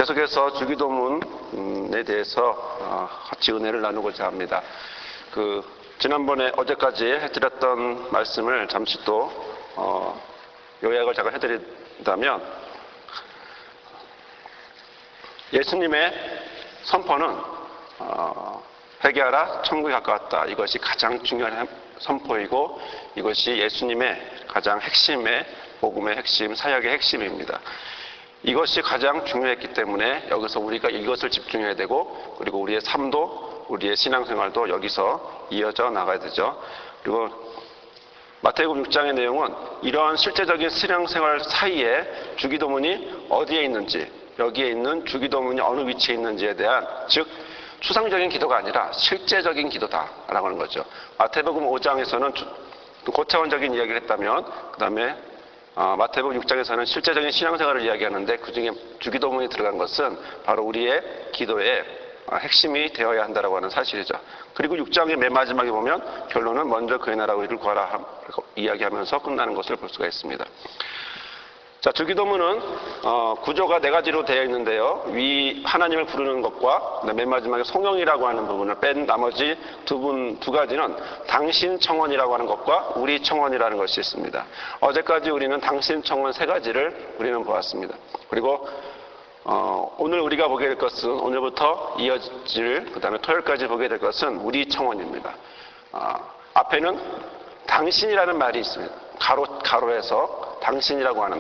계속해서 주기도문에 대해서 같이 은혜를 나누고자 합니다. 지난번에 어제까지 해드렸던 말씀을 잠시 또 요약을 제가 해드린다면, 예수님의 선포는 회개하라 천국이 가까웠다, 이것이 가장 중요한 선포이고 이것이 예수님의 가장 핵심의 복음의 핵심, 사역의 핵심입니다. 이것이 가장 중요했기 때문에 여기서 우리가 이것을 집중해야 되고, 그리고 우리의 삶도, 우리의 신앙생활도 여기서 이어져 나가야 되죠. 그리고 마태복음 6장의 내용은 이러한 실제적인 신앙생활 사이에 주기도문이 어디에 있는지, 여기에 있는 주기도문이 어느 위치에 있는지에 대한, 즉 추상적인 기도가 아니라 실제적인 기도다라고 하는 거죠. 마태복음 5장에서는 고차원적인 이야기를 했다면, 그 다음에 마태복음 6장에서는 실제적인 신앙생활을 이야기하는데, 그 중에 주기도문이 들어간 것은 바로 우리의 기도의 핵심이 되어야 한다고 하는 사실이죠. 그리고 6장의 맨 마지막에 보면 결론은 먼저 그의 나라와 의를 구하라 이야기하면서 끝나는 것을 볼 수가 있습니다. 자, 주기도문은 구조가 네 가지로 되어 있는데요. 위 하나님을 부르는 것과 맨 마지막에 성령이라고 하는 부분을 뺀 나머지 두 가지는 당신 청원이라고 하는 것과 우리 청원이라는 것이 있습니다. 어제까지 우리는 당신 청원 세 가지를 우리는 보았습니다. 그리고 오늘 우리가 보게 될 것은, 오늘부터 이어질, 그 다음에 토요일까지 보게 될 것은 우리 청원입니다. 앞에는 당신이라는 말이 있습니다. 가로에서 당신이라고 하는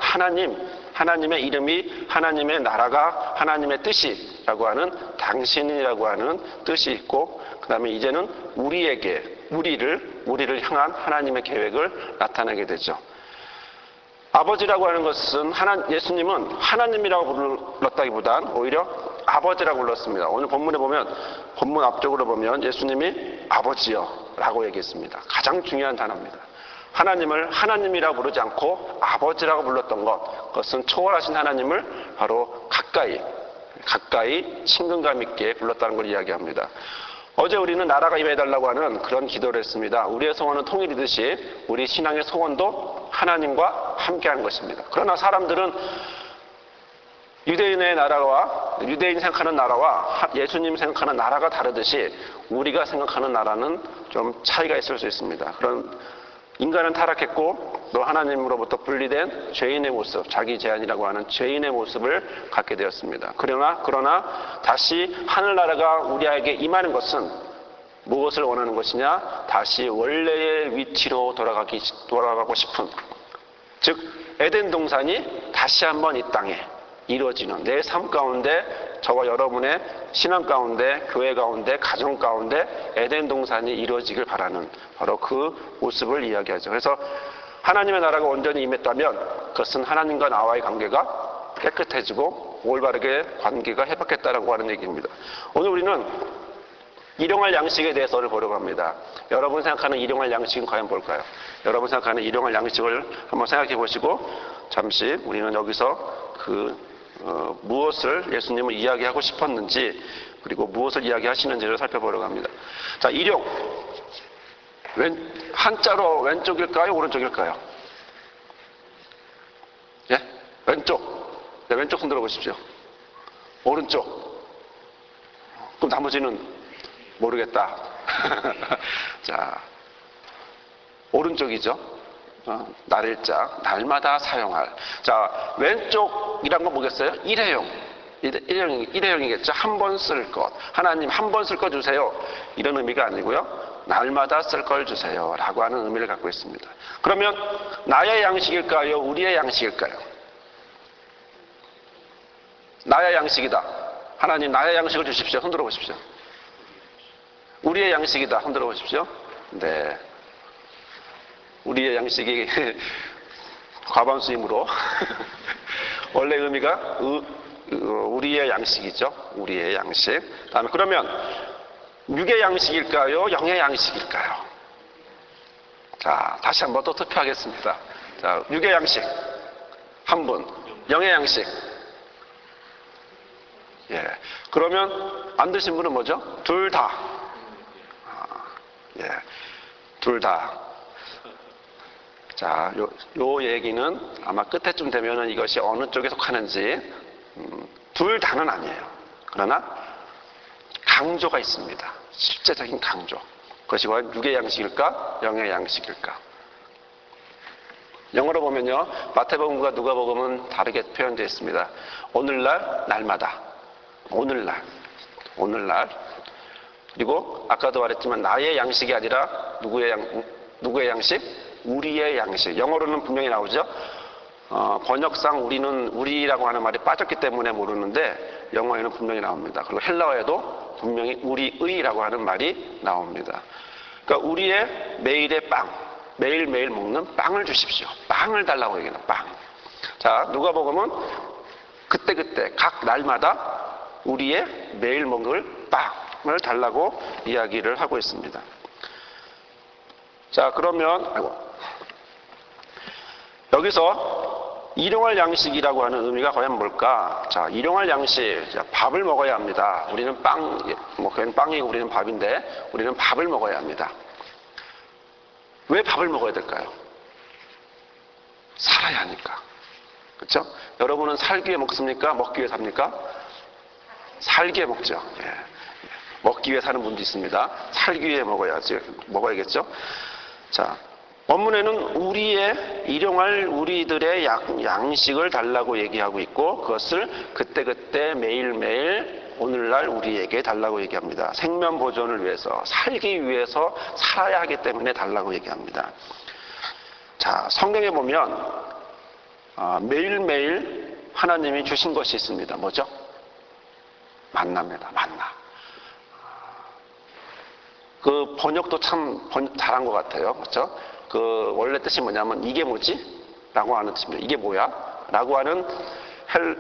하나님의 이름이, 하나님의 나라가, 하나님의 뜻이라고 하는 당신이라고 하는 뜻이 있고, 그 다음에 이제는 우리를 향한 하나님의 계획을 나타내게 되죠. 아버지라고 하는 것은, 예수님은 하나님이라고 불렀다기보단 오히려 아버지라고 불렀습니다. 오늘 본문에 보면, 본문 앞쪽으로 보면 예수님이 아버지여 라고 얘기했습니다. 가장 중요한 단어입니다. 하나님을 하나님이라고 부르지 않고 아버지라고 불렀던 것, 그것은 초월하신 하나님을 바로 가까이 친근감 있게 불렀다는 걸 이야기합니다. 어제 우리는 나라가 임해달라고 하는 그런 기도를 했습니다. 우리의 소원은 통일이듯이 우리 신앙의 소원도 하나님과 함께하는 것입니다. 그러나 사람들은 유대인의 나라와, 유대인이 생각하는 나라와 예수님이 생각하는 나라가 다르듯이 우리가 생각하는 나라는 좀 차이가 있을 수 있습니다. 그런 인간은 타락했고 또 하나님으로부터 분리된 죄인의 모습, 자기 제한이라고 하는 죄인의 모습을 갖게 되었습니다. 그러나 다시 하늘나라가 우리에게 임하는 것은 무엇을 원하는 것이냐? 다시 원래의 위치로 돌아가고 싶은, 즉 에덴 동산이 다시 한번 이 땅에 이루어지는, 내 삶 가운데, 저와 여러분의 신앙 가운데, 교회 가운데, 가정 가운데 에덴 동산이 이루어지길 바라는 바로 그 모습을 이야기하죠. 그래서 하나님의 나라가 온전히 임했다면 그것은 하나님과 나와의 관계가 깨끗해지고 올바르게 관계가 회복했다라고 하는 얘기입니다. 오늘 우리는 일용할 양식에 대해서를 보려고 합니다. 여러분 생각하는 일용할 양식은 과연 뭘까요? 여러분 생각하는 일용할 양식을 한번 생각해 보시고, 잠시 우리는 여기서 무엇을 예수님은 이야기하고 싶었는지, 그리고 무엇을 이야기하시는지를 살펴보려고 합니다. 자, 일용. 한자로 왼쪽일까요? 오른쪽일까요? 예? 왼쪽. 네, 왼쪽 손 들어보십시오. 오른쪽. 그럼 나머지는 모르겠다. 자, 오른쪽이죠. 날일자, 날마다 사용할. 자, 왼쪽이란 건 뭐겠어요? 일회용이겠죠. 한 번 쓸 것. 하나님 한 번 쓸 것 주세요. 이런 의미가 아니고요. 날마다 쓸 걸 주세요. 라고 하는 의미를 갖고 있습니다. 그러면 나의 양식일까요? 우리의 양식일까요? 나의 양식이다. 하나님 나의 양식을 주십시오. 흔들어 보십시오. 우리의 양식이다. 흔들어 보십시오. 네. 우리의 양식이 과반수이므로 원래 의미가 우리의 양식이죠. 우리의 양식. 다음에 그러면 육의 양식일까요? 영의 양식일까요? 자, 다시 한번 또 투표하겠습니다. 자, 육의 양식 한 분, 영의 양식. 예. 그러면 안 드신 분은 뭐죠? 둘 다. 예. 둘 다. 자, 요 얘기는 아마 끝에쯤 되면은 이것이 어느 쪽에 속하는지 둘 다는 아니에요. 그러나 강조가 있습니다. 실제적인 강조. 그것이 과연 육의 양식일까? 영의 양식일까? 영어로 보면요, 마태복음과 누가복음은 다르게 표현되어 있습니다. 오늘날, 날마다. 오늘날. 그리고 아까도 말했지만 나의 양식이 아니라 누구의 양식? 우리의 양식. 영어로는 분명히 나오죠. 번역상 우리라고 하는 말이 빠졌기 때문에 모르는데 영어에는 분명히 나옵니다. 그리고 헬라어에도 분명히 우리의라고 하는 말이 나옵니다. 그러니까 우리의 매일의 빵, 매일매일 먹는 빵을 주십시오. 빵을 달라고 얘기해요. 빵. 자, 누가복음은 그때그때 각 날마다 우리의 매일 먹을 빵을 달라고 이야기를 하고 있습니다. 자, 그러면 여기서 일용할 양식이라고 하는 의미가 과연 뭘까? 자, 일용할 양식, 밥을 먹어야 합니다. 우리는 그냥 빵이고 우리는 밥인데 우리는 밥을 먹어야 합니다. 왜 밥을 먹어야 될까요? 살아야 하니까. 그렇죠? 여러분은 살기 위해 먹습니까? 먹기 위해 삽니까? 살기 위해 먹죠. 예. 먹기 위해 사는 분도 있습니다. 살기 위해 먹어야겠죠? 자, 본문에는 일용할 우리들의 양식을 달라고 얘기하고 있고 그것을 그때그때 매일매일 오늘날 우리에게 달라고 얘기합니다. 생명 보존을 위해서, 살기 위해서 살아야 하기 때문에 달라고 얘기합니다. 자, 성경에 보면 매일매일 하나님이 주신 것이 있습니다. 뭐죠? 만나입니다. 만나. 그 번역도 참 잘한 것 같아요. 그렇죠? 그 원래 뜻이 뭐냐면 이게 뭐지? 라고 하는 뜻입니다. 이게 뭐야? 라고 하는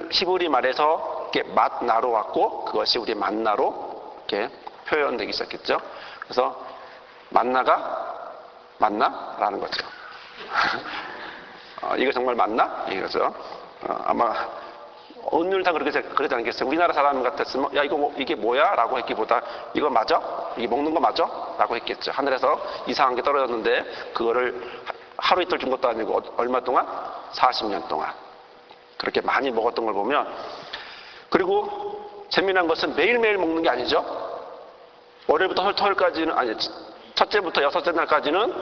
히브리 말에서 이렇게 맛나로 왔고 그것이 우리 만나로 이렇게 표현되기 시작했죠. 그래서 만나가 맞나? 라는 거죠. 이거 정말 맞나? 이거죠. 아마 오늘 다 그러지 않겠어요. 우리나라 사람 같았으면 야 이게 뭐야? 라고 했기보다 이거 맞아? 이게 먹는 거 맞아? 라고 했겠죠. 하늘에서 이상한 게 떨어졌는데 그거를 하루 이틀 준 것도 아니고 얼마 동안? 40년 동안 그렇게 많이 먹었던 걸 보면, 그리고 재미난 것은 매일매일 먹는 게 아니죠. 월요일부터 토요일까지는, 아니 첫째부터 여섯째 날까지는,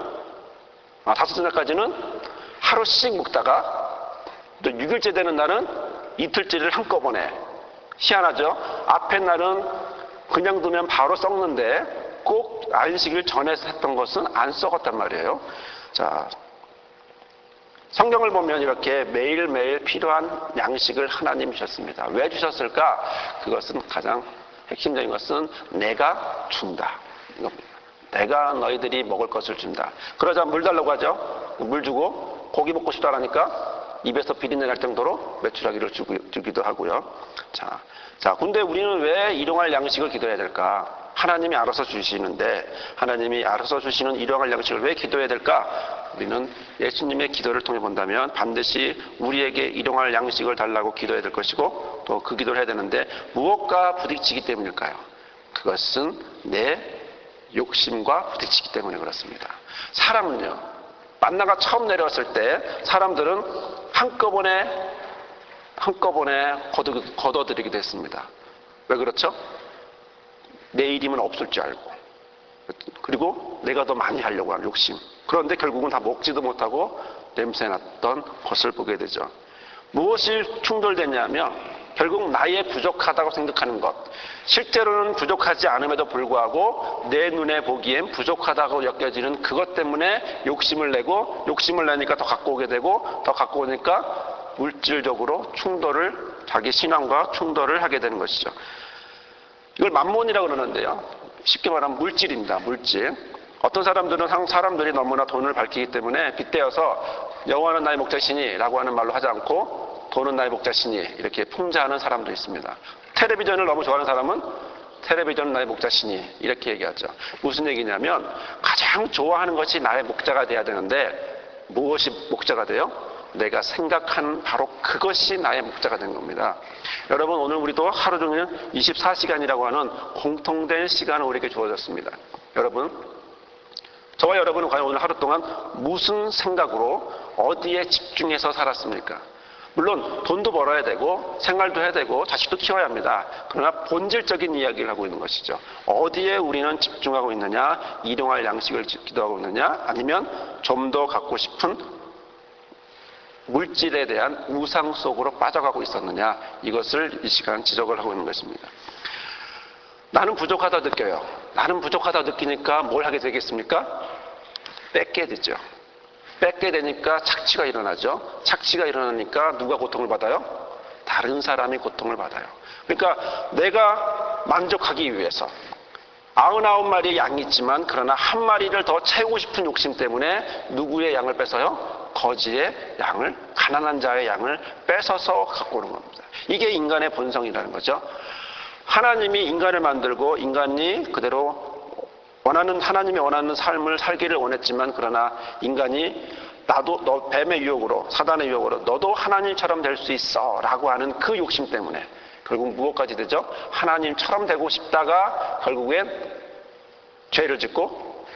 다섯째 날까지는 하루씩 먹다가 또 6일째 되는 날은 이틀째를 한꺼번에. 희한하죠. 앞에 날은 그냥 두면 바로 썩는데 꼭 안식일 전에 했던 것은 안 썩었단 말이에요. 자, 성경을 보면 이렇게 매일매일 필요한 양식을 하나님이 주셨습니다. 왜 주셨을까? 그것은 가장 핵심적인 것은 내가 준다. 이겁니다. 내가 너희들이 먹을 것을 준다. 그러자 물 달라고 하죠. 물 주고 고기 먹고 싶다라니까 입에서 비린내 날 정도로 메추라기를 주기도 하고요. 자, 근데 우리는 왜 일용할 양식을 기도해야 될까? 하나님이 알아서 주시는데 하나님이 알아서 주시는 일용할 양식을 왜 기도해야 될까? 우리는 예수님의 기도를 통해 본다면 반드시 우리에게 일용할 양식을 달라고 기도해야 될 것이고 또 그 기도를 해야 되는데 무엇과 부딪히기 때문일까요? 그것은 내 욕심과 부딪히기 때문에 그렇습니다. 사람은요, 만나가 처음 내려왔을 때 사람들은 한꺼번에 거둬들이기도 했습니다. 왜 그렇죠? 내일이면 없을 줄 알고, 그리고 내가 더 많이 하려고 하는 욕심. 그런데 결국은 다 먹지도 못하고 냄새났던 것을 보게 되죠. 무엇이 충돌됐냐면 결국 나의 부족하다고 생각하는 것, 실제로는 부족하지 않음에도 불구하고 내 눈에 보기엔 부족하다고 여겨지는 그것 때문에 욕심을 내고, 욕심을 내니까 더 갖고 오게 되고, 더 갖고 오니까 물질적으로 자기 신앙과 충돌을 하게 되는 것이죠. 이걸 만몬이라고 그러는데요, 쉽게 말하면 물질입니다. 물질. 어떤 사람들이 너무나 돈을 밝히기 때문에 빗대어서 여호와는 나의 목자시니 라고 하는 말로 하지 않고 돈은 나의 목자시니 이렇게 풍자하는 사람도 있습니다. 텔레비전을 너무 좋아하는 사람은 텔레비전은 나의 목자시니 이렇게 얘기하죠. 무슨 얘기냐면 가장 좋아하는 것이 나의 목자가 돼야 되는데 무엇이 목자가 돼요? 내가 생각하는 바로 그것이 나의 목자가 된 겁니다. 여러분, 오늘 우리도 하루 종일 24시간이라고 하는 공통된 시간을 우리에게 주어졌습니다. 여러분, 저와 여러분은 과연 오늘 하루 동안 무슨 생각으로 어디에 집중해서 살았습니까? 물론 돈도 벌어야 되고 생활도 해야 되고 자식도 키워야 합니다. 그러나 본질적인 이야기를 하고 있는 것이죠. 어디에 우리는 집중하고 있느냐, 일용할 양식을 기도하고 있느냐, 아니면 좀 더 갖고 싶은 물질에 대한 우상 속으로 빠져가고 있었느냐, 이것을 이 시간 지적을 하고 있는 것입니다. 나는 부족하다 느껴요. 나는 부족하다 느끼니까 뭘 하게 되겠습니까? 뺏게 되죠. 뺏게 되니까 착취가 일어나죠. 착취가 일어나니까 누가 고통을 받아요? 다른 사람이 고통을 받아요. 그러니까 내가 만족하기 위해서 99마리의 양이 있지만 그러나 한 마리를 더 채우고 싶은 욕심 때문에 누구의 양을 뺏어요? 거지의 양을, 가난한 자의 양을 뺏어서 갖고 오는 겁니다. 이게 인간의 본성이라는 거죠. 하나님이 인간을 만들고 인간이 그대로 하나님이 원하는 삶을 살기를 원했지만 그러나 인간이 나도 너 뱀의 유혹으로, 사단의 유혹으로 너도 하나님처럼 될 수 있어 라고 하는 그 욕심 때문에 결국 무엇까지 되죠? 하나님처럼 되고 싶다가 결국엔 죄를 짓고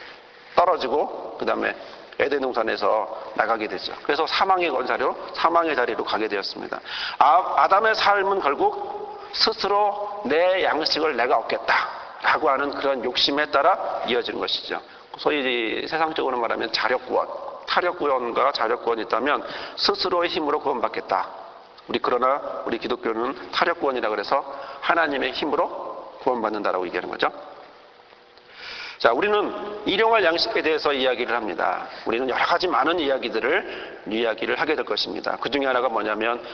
떨어지고 그 다음에 에덴 동산에서 나가게 되죠. 그래서 사망의 권사료, 사망의 자리로 가게 되었습니다. 아담의 삶은 결국 스스로 내 양식을 내가 얻겠다 라고 하는 그런 욕심에 따라 이어지는 것이죠. 소위 세상적으로 말하면 자력구원, 타력구원과 자력구원이 있다면 스스로의 힘으로 구원받겠다. 그러나 우리 기독교는 타력구원이라 그래서 하나님의 힘으로 구원받는다라고 얘기하는 거죠. 자, 우리는 일용할 양식에 대해서 이야기를 합니다. 우리는 여러 가지 많은 이야기를 하게 될 것입니다. 그 중에 하나가 뭐냐면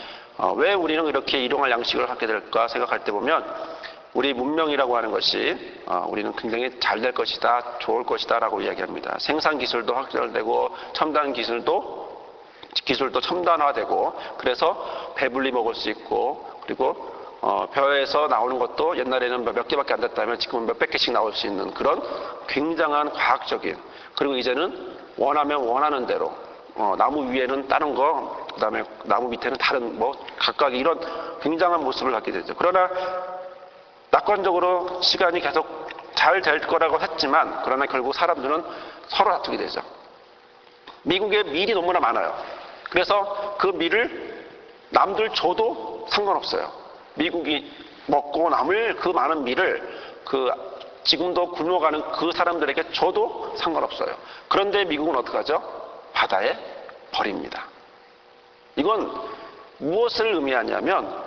왜 우리는 이렇게 일용할 양식을 하게 될까 생각할 때 보면 우리 문명이라고 하는 것이 우리는 굉장히 잘 될 것이다, 좋을 것이다 라고 이야기합니다. 생산 기술도 확장되고 첨단 기술도 첨단화되고 그래서 배불리 먹을 수 있고 그리고 벼에서 나오는 것도 옛날에는 몇 개밖에 안 됐다면 지금은 몇백 개씩 나올 수 있는 그런 굉장한 과학적인, 그리고 이제는 원하면 원하는 대로 나무 위에는 다른 거, 그 다음에 나무 밑에는 다른 각각 이런 굉장한 모습을 갖게 되죠. 그러나 낙관적으로 시간이 계속 잘 될 거라고 했지만 그러나 결국 사람들은 서로 다투게 되죠. 미국에 밀이 너무나 많아요. 그래서 그 밀을 남들 줘도 상관없어요. 미국이 먹고 남을 그 많은 밀을 지금도 굶어가는 그 사람들에게 줘도 상관없어요. 그런데 미국은 어떻게 하죠? 바다에 버립니다. 이건 무엇을 의미하냐면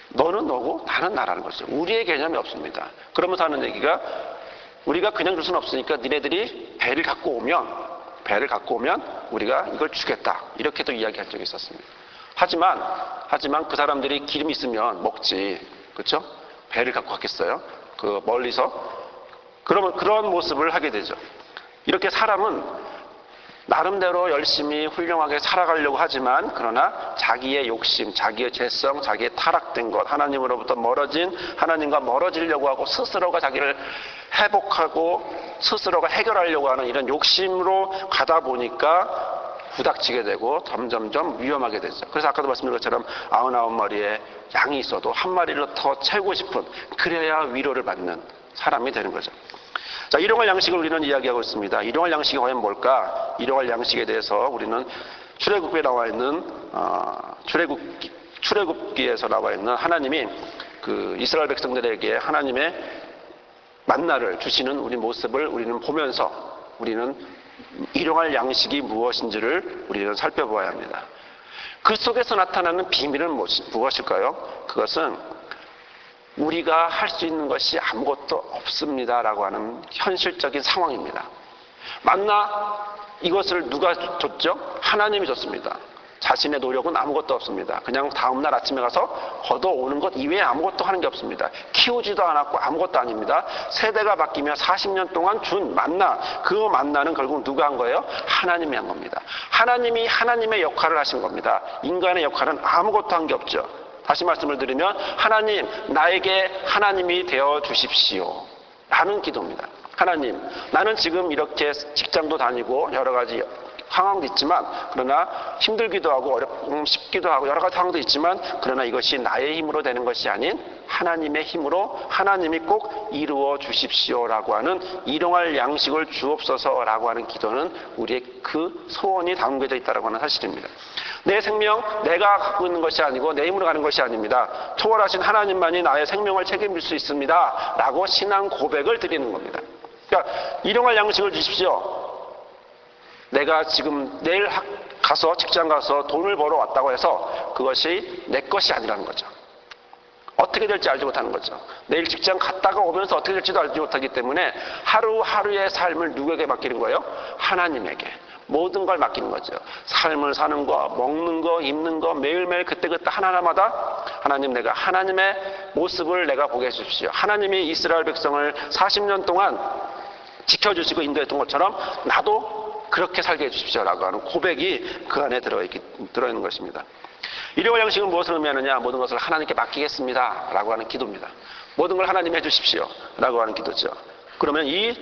너는 너고 나는 나라는 것이죠. 우리의 개념이 없습니다. 그러면서 하는 얘기가 우리가 그냥 줄 수는 없으니까 니네들이 배를 갖고 오면 우리가 이걸 주겠다. 이렇게도 이야기한 적이 있었습니다. 하지만 그 사람들이 기름이 있으면 먹지. 그렇죠? 배를 갖고 갔겠어요? 멀리서. 그러면 그런 모습을 하게 되죠. 이렇게 사람은 나름대로 열심히 훌륭하게 살아가려고 하지만 그러나 자기의 욕심, 자기의 죄성, 자기의 타락된 것, 하나님으로부터 하나님과 멀어지려고 하고 스스로가 자기를 회복하고 스스로가 해결하려고 하는 이런 욕심으로 가다 보니까 부닥치게 되고 점점점 위험하게 되죠. 그래서 아까도 말씀드린 것처럼 99마리의 양이 있어도 한 마리를 더 채우고 싶은, 그래야 위로를 받는 사람이 되는 거죠. 자, 일용할 양식을 우리는 이야기하고 있습니다. 일용할 양식이 과연 뭘까? 일용할 양식에 대해서 우리는 출애굽기에 나와 있는 출애굽기에서 나와 있는 하나님이 이스라엘 백성들에게 하나님의 만나를 주시는 우리 모습을 우리는 보면서 우리는 일용할 양식이 무엇인지를 우리는 살펴보아야 합니다. 그 속에서 나타나는 비밀은 무엇일까요? 그것은 우리가 할 수 있는 것이 아무것도 없습니다라고 하는 현실적인 상황입니다. 만나 이것을 누가 줬죠? 하나님이 줬습니다. 자신의 노력은 아무것도 없습니다. 그냥 다음날 아침에 가서 걷어오는 것 이외에 아무것도 하는 게 없습니다. 키우지도 않았고 아무것도 아닙니다. 세대가 바뀌며 40년 동안 준 만나, 그 만나는 결국 누가 한 거예요? 하나님이 한 겁니다. 하나님이 하나님의 역할을 하신 겁니다. 인간의 역할은 아무것도 한 게 없죠. 다시 말씀을 드리면 하나님, 나에게 하나님이 되어 주십시오 라는 기도입니다. 하나님, 나는 지금 이렇게 직장도 다니고 여러 가지 상황도 있지만 그러나 힘들기도 하고 쉽기도 하고 여러 가지 상황도 있지만 그러나 이것이 나의 힘으로 되는 것이 아닌 하나님의 힘으로 하나님이 꼭 이루어 주십시오라고 하는 일용할 양식을 주옵소서라고 하는 기도는 우리의 그 소원이 담겨져 있다고 하는 사실입니다. 내 생명 내가 갖고 있는 것이 아니고 내 힘으로 가는 것이 아닙니다. 초월하신 하나님만이 나의 생명을 책임질 수 있습니다. 라고 신앙 고백을 드리는 겁니다. 그러니까 일용할 양식을 주십시오. 내가 지금 내일 가서 직장 가서 돈을 벌어 왔다고 해서 그것이 내 것이 아니라는 거죠. 어떻게 될지 알지 못하는 거죠. 내일 직장 갔다가 오면서 어떻게 될지도 알지 못하기 때문에 하루하루의 삶을 누구에게 맡기는 거예요? 하나님에게. 모든 걸 맡기는 거죠. 삶을 사는 거, 먹는 거, 입는 거, 매일매일 그때그때 하나하나마다 하나님, 내가 하나님의 모습을 내가 보게 해주십시오. 하나님이 이스라엘 백성을 40년 동안 지켜주시고 인도했던 것처럼 나도 그렇게 살게 해주십시오라고 하는 고백이 그 안에 들어있는 것입니다. 일용할 양식은 무엇을 의미하느냐? 모든 것을 하나님께 맡기겠습니다 라고 하는 기도입니다. 모든 걸 하나님 해주십시오 라고 하는 기도죠. 그러면 이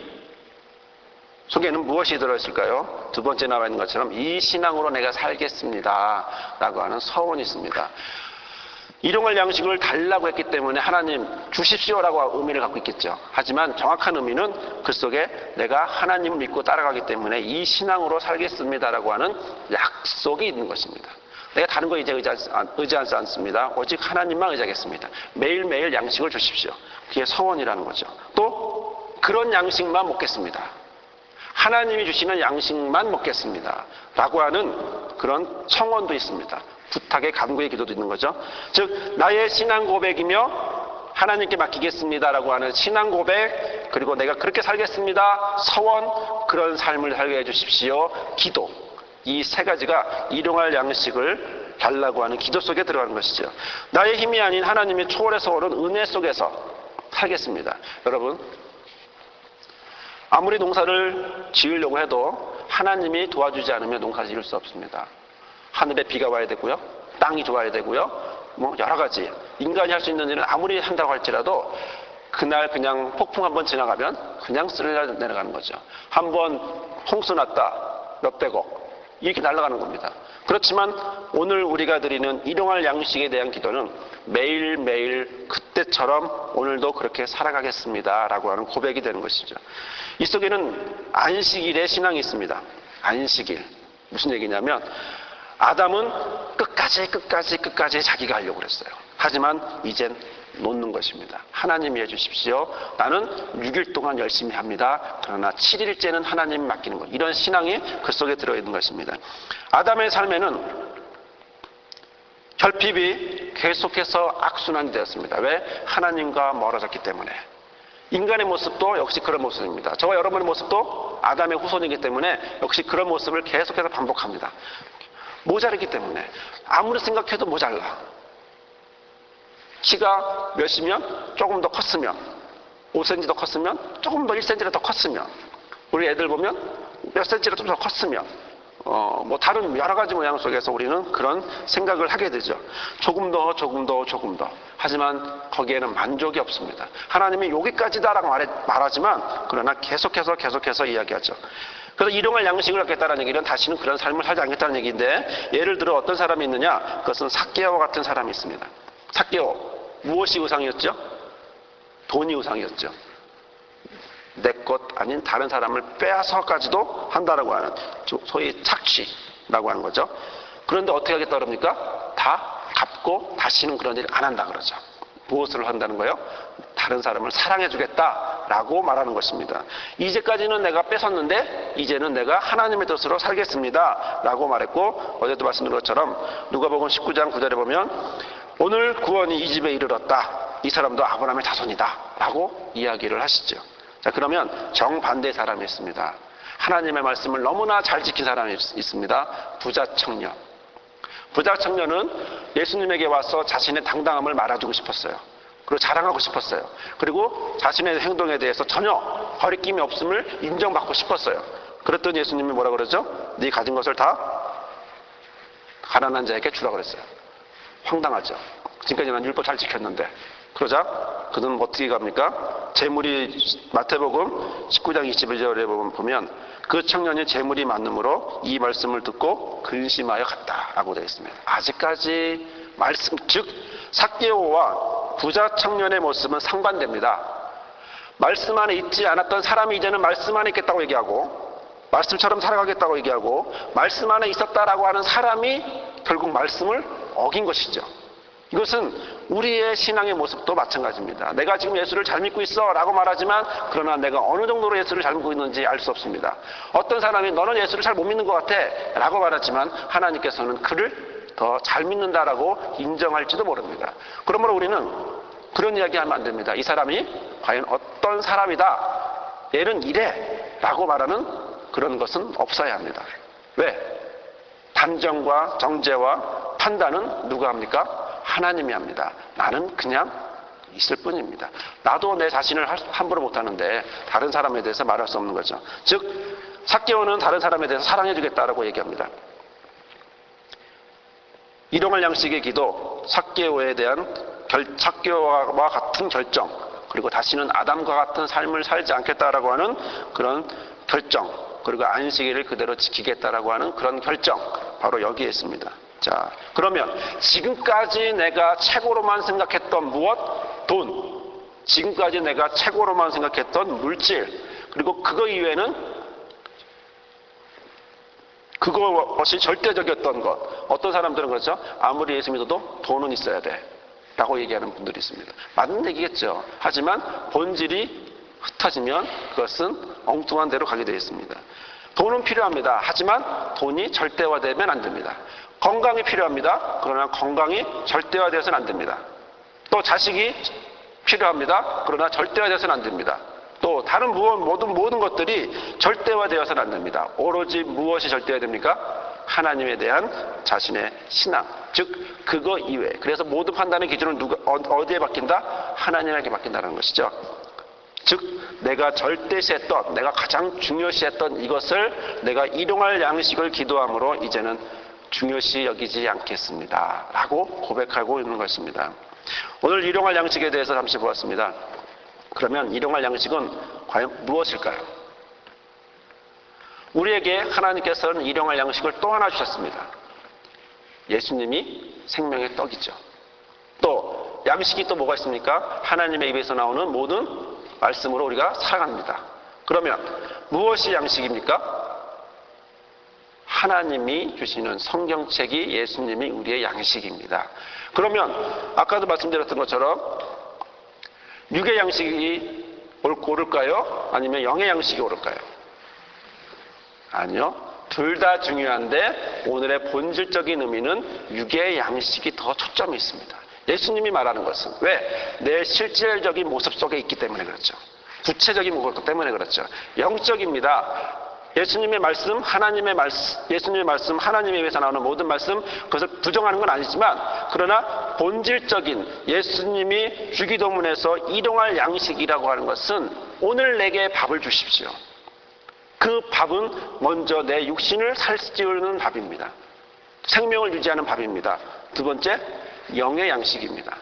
속에는 무엇이 들어있을까요? 두 번째 나와 있는 것처럼 이 신앙으로 내가 살겠습니다 라고 하는 서원이 있습니다. 일용할 양식을 달라고 했기 때문에 하나님 주십시오라고 의미를 갖고 있겠죠. 하지만 정확한 의미는 그 속에 내가 하나님을 믿고 따라가기 때문에 이 신앙으로 살겠습니다라고 하는 약속이 있는 것입니다. 내가 다른 거 이제 의지하지 않습니다. 오직 하나님만 의지하겠습니다. 매일매일 양식을 주십시오. 그게 서원이라는 거죠. 또 그런 양식만 먹겠습니다. 하나님이 주시는 양식만 먹겠습니다 라고 하는 그런 청원도 있습니다. 부탁의 간구의 기도도 있는 거죠. 즉 나의 신앙 고백이며 하나님께 맡기겠습니다 라고 하는 신앙 고백, 그리고 내가 그렇게 살겠습니다 서원, 그런 삶을 살게 해주십시오 기도, 이 세 가지가 일용할 양식을 달라고 하는 기도 속에 들어가는 것이죠. 나의 힘이 아닌 하나님의 초월에서 오는 은혜 속에서 살겠습니다. 여러분, 아무리 농사를 지으려고 해도 하나님이 도와주지 않으면 농사 지을 수 없습니다. 하늘에 비가 와야 되고요. 땅이 좋아야 되고요. 뭐 여러 가지 인간이 할 수 있는 일은 아무리 한다고 할지라도 그날 그냥 폭풍 한번 지나가면 그냥 쓸려 내려가는 거죠. 한번 홍수 났다 몇백억 이렇게 날아가는 겁니다. 그렇지만 오늘 우리가 드리는 일용할 양식에 대한 기도는 매일매일 그때처럼 오늘도 그렇게 살아가겠습니다 라고 하는 고백이 되는 것이죠. 이 속에는 안식일의 신앙이 있습니다. 안식일. 무슨 얘기냐면 아담은 끝까지 자기가 하려고 그랬어요. 하지만 이젠 놓는 것입니다. 하나님이 해주십시오. 나는 6일 동안 열심히 합니다. 그러나 7일째는 하나님이 맡기는 것. 이런 신앙이 그 속에 들어있는 것입니다. 아담의 삶에는 결핍이 계속해서 악순환이 되었습니다. 왜? 하나님과 멀어졌기 때문에. 인간의 모습도 역시 그런 모습입니다. 저와 여러분의 모습도 아담의 후손이기 때문에 역시 그런 모습을 계속해서 반복합니다. 모자르기 때문에. 아무리 생각해도 모자라. 키가 몇이면 조금 더 컸으면, 5cm 더 컸으면, 조금 더 1cm라도 더 컸으면, 우리 애들 보면 몇 cm라도 좀 더 컸으면, 뭐 다른 여러 가지 모양 속에서 우리는 그런 생각을 하게 되죠. 조금 더. 하지만 거기에는 만족이 없습니다. 하나님이 여기까지다라고 말하지만 그러나 계속해서 이야기하죠. 그래서 일용할 양식을 갖겠다는 얘기는 다시는 그런 삶을 살지 않겠다는 얘기인데, 예를 들어 어떤 사람이 있느냐? 그것은 삭개오와 같은 사람이 있습니다. 삭개오, 무엇이 우상이었죠? 돈이 우상이었죠. 내 것 아닌 다른 사람을 빼앗아서까지도 한다라고 하는 소위 착취라고 하는 거죠. 그런데 어떻게 하겠다 그럽니까? 다 갚고 다시는 그런 일 안 한다 그러죠. 무엇을 한다는 거예요? 다른 사람을 사랑해 주겠다라고 말하는 것입니다. 이제까지는 내가 뺏었는데 이제는 내가 하나님의 뜻으로 살겠습니다 라고 말했고, 어제도 말씀드린 것처럼 누가복음 19장 9절에 보면 오늘 구원이 이 집에 이르렀다. 이 사람도 아브라함의 자손이다 라고 이야기를 하시죠. 자, 그러면 정반대의 사람이 있습니다. 하나님의 말씀을 너무나 잘 지킨 사람이 있습니다. 부자 청년. 부자 청년은 예수님에게 와서 자신의 당당함을 말아주고 싶었어요. 그리고 자랑하고 싶었어요. 그리고 자신의 행동에 대해서 전혀 거리낌이 없음을 인정받고 싶었어요. 그랬더니 예수님이 뭐라 그러죠? 네 가진 것을 다 가난한 자에게 주라 그랬어요. 황당하죠. 지금까지 난 율법 잘 지켰는데. 그러자 그는 어떻게 갑니까? 재물이, 마태복음 19장 21절에 보면 그 청년이 재물이 많음으로 이 말씀을 듣고 근심하여 갔다라고 되어 있습니다. 아직까지 말씀, 즉 삭개오와 부자 청년의 모습은 상반됩니다. 말씀 안에 있지 않았던 사람이 이제는 말씀 안에 있겠다고 얘기하고, 말씀처럼 살아가겠다고 얘기하고, 말씀 안에 있었다라고 하는 사람이 결국 말씀을 어긴 것이죠. 이것은 우리의 신앙의 모습도 마찬가지입니다. 내가 지금 예수를 잘 믿고 있어 라고 말하지만 그러나 내가 어느 정도로 예수를 잘 믿고 있는지 알 수 없습니다. 어떤 사람이 너는 예수를 잘 못 믿는 것 같아 라고 말하지만 하나님께서는 그를 더 잘 믿는다라고 인정할지도 모릅니다. 그러므로 우리는 그런 이야기하면 안 됩니다. 이 사람이 과연 어떤 사람이다, 얘는 이래 라고 말하는 그런 것은 없어야 합니다. 왜? 단정과 정죄와 판단은 누가 합니까? 하나님이 합니다. 나는 그냥 있을 뿐입니다. 나도 내 자신을 함부로 못하는데 다른 사람에 대해서 말할 수 없는 거죠. 즉 삭개오는 다른 사람에 대해서 사랑해주겠다라고 얘기합니다. 일용할 양식의 기도, 삭개오에 대한 삭개오와 같은 결정, 그리고 다시는 아담과 같은 삶을 살지 않겠다라고 하는 그런 결정, 그리고 안식일을 그대로 지키겠다라고 하는 그런 결정, 바로 여기에 있습니다. 자, 그러면 지금까지 내가 최고로만 생각했던 무엇? 돈. 지금까지 내가 최고로만 생각했던 물질. 그리고 그거 이외에는 그것이 절대적이었던 것. 어떤 사람들은 그렇죠. 아무리 예수 믿어도 돈은 있어야 돼 라고 얘기하는 분들이 있습니다. 맞는 얘기겠죠. 하지만 본질이 흩어지면 그것은 엉뚱한 데로 가게 되어 있습니다. 돈은 필요합니다. 하지만 돈이 절대화되면 안 됩니다. 건강이 필요합니다. 그러나 건강이 절대화되어서는 안 됩니다. 또 자식이 필요합니다. 그러나 절대화되어서는 안 됩니다. 또 다른 모든 것들이 절대화되어서는 안 됩니다. 오로지 무엇이 절대화됩니까? 하나님에 대한 자신의 신앙, 즉 그거 이외. 그래서 모든 판단의 기준은 어디에 바뀐다? 하나님에게 바뀐다는 것이죠. 즉 내가 절대시했던, 내가 가장 중요시했던 이것을 내가 일용할 양식을 기도함으로 이제는 중요시 여기지 않겠습니다 라고 고백하고 있는 것입니다. 오늘 일용할 양식에 대해서 잠시 보았습니다. 그러면 일용할 양식은 과연 무엇일까요? 우리에게 하나님께서는 일용할 양식을 또 하나 주셨습니다. 예수님이 생명의 떡이죠. 또 양식이 또 뭐가 있습니까? 하나님의 입에서 나오는 모든 말씀으로 우리가 살아갑니다. 그러면 무엇이 양식입니까? 하나님이 주시는 성경책이 예수님이 우리의 양식입니다. 그러면 아까도 말씀드렸던 것처럼 육의 양식이 옳을까요? 아니면 영의 양식이 옳을까요? 아니요. 둘 다 중요한데 오늘의 본질적인 의미는 육의 양식이 더 초점이 있습니다. 예수님이 말하는 것은 왜? 내 실질적인 모습 속에 있기 때문에 그렇죠. 구체적인 모습 때문에 그렇죠. 영적입니다. 예수님의 말씀, 예수님의 말씀, 하나님에 의해서 나오는 모든 말씀, 그것을 부정하는 건 아니지만, 그러나 본질적인 예수님이 주기도문에서 일용할 양식이라고 하는 것은 오늘 내게 밥을 주십시오. 그 밥은 먼저 내 육신을 살찌우는 밥입니다. 생명을 유지하는 밥입니다. 두 번째, 영의 양식입니다.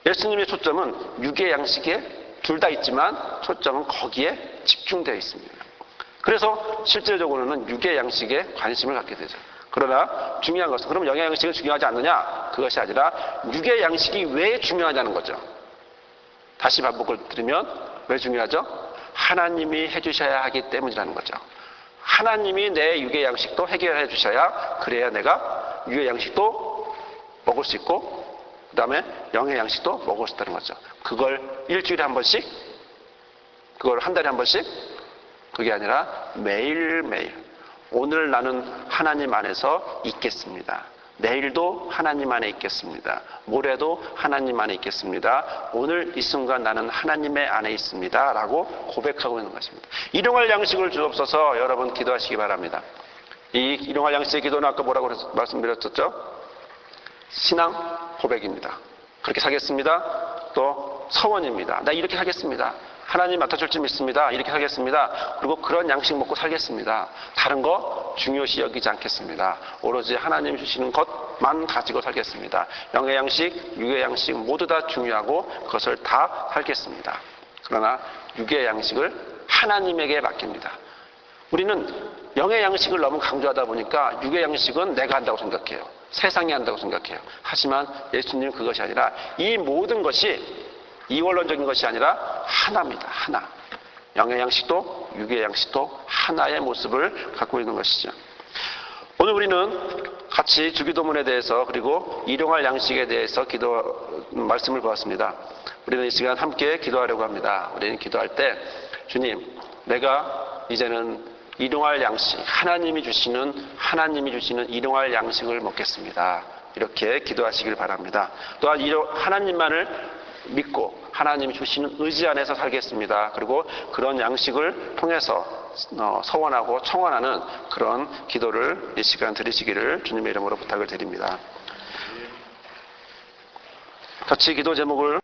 예수님의 초점은 육의 양식에 둘 다 있지만 초점은 거기에 집중되어 있습니다. 그래서 실질적으로는 육의 양식에 관심을 갖게 되죠. 그러나 중요한 것은 그럼 영의 양식은 중요하지 않느냐? 그것이 아니라 육의 양식이 왜 중요하냐는 거죠. 다시 반복을 드리면 왜 중요하죠? 하나님이 해주셔야 하기 때문이라는 거죠. 하나님이 내 육의 양식도 해결해 주셔야 그래야 내가 육의 양식도 먹을 수 있고 그 다음에 영의 양식도 먹을 수 있다는 거죠. 그걸 일주일에 한 번씩, 그걸 한 달에 한 번씩, 그게 아니라 매일매일 오늘 나는 하나님 안에서 있겠습니다. 내일도 하나님 안에 있겠습니다. 모레도 하나님 안에 있겠습니다. 오늘 이 순간 나는 하나님의 안에 있습니다 라고 고백하고 있는 것입니다. 일용할 양식을 주옵소서 여러분 기도하시기 바랍니다. 이 일용할 양식의 기도는 아까 뭐라고 말씀드렸었죠? 신앙 고백입니다. 그렇게 살겠습니다. 또 서원입니다. 나 이렇게 살겠습니다. 하나님 맡아줄 줄 믿습니다. 이렇게 살겠습니다. 그리고 그런 양식 먹고 살겠습니다. 다른 거 중요시 여기지 않겠습니다. 오로지 하나님 주시는 것만 가지고 살겠습니다. 영의 양식, 육의 양식 모두 다 중요하고 그것을 다 살겠습니다. 그러나 육의 양식을 하나님에게 맡깁니다. 우리는 영의 양식을 너무 강조하다 보니까 육의 양식은 내가 한다고 생각해요. 세상이 한다고 생각해요. 하지만 예수님은 그것이 아니라 이 모든 것이 이원론적인 것이 아니라 하나입니다. 하나. 영의 양식도 육의 양식도 하나의 모습을 갖고 있는 것이죠. 오늘 우리는 같이 주기도문에 대해서 그리고 일용할 양식에 대해서 말씀을 보았습니다. 우리는 이 시간 함께 기도하려고 합니다. 우리는 기도할 때 주님, 내가 이제는 일용할 양식, 하나님이 주시는 일용할 양식을 먹겠습니다. 이렇게 기도하시길 바랍니다. 또한 하나님만을 믿고 하나님이 주시는 의지 안에서 살겠습니다. 그리고 그런 양식을 통해서 서원하고 청원하는 그런 기도를 이 시간 드리시기를 주님의 이름으로 부탁을 드립니다. 같이 기도 제목을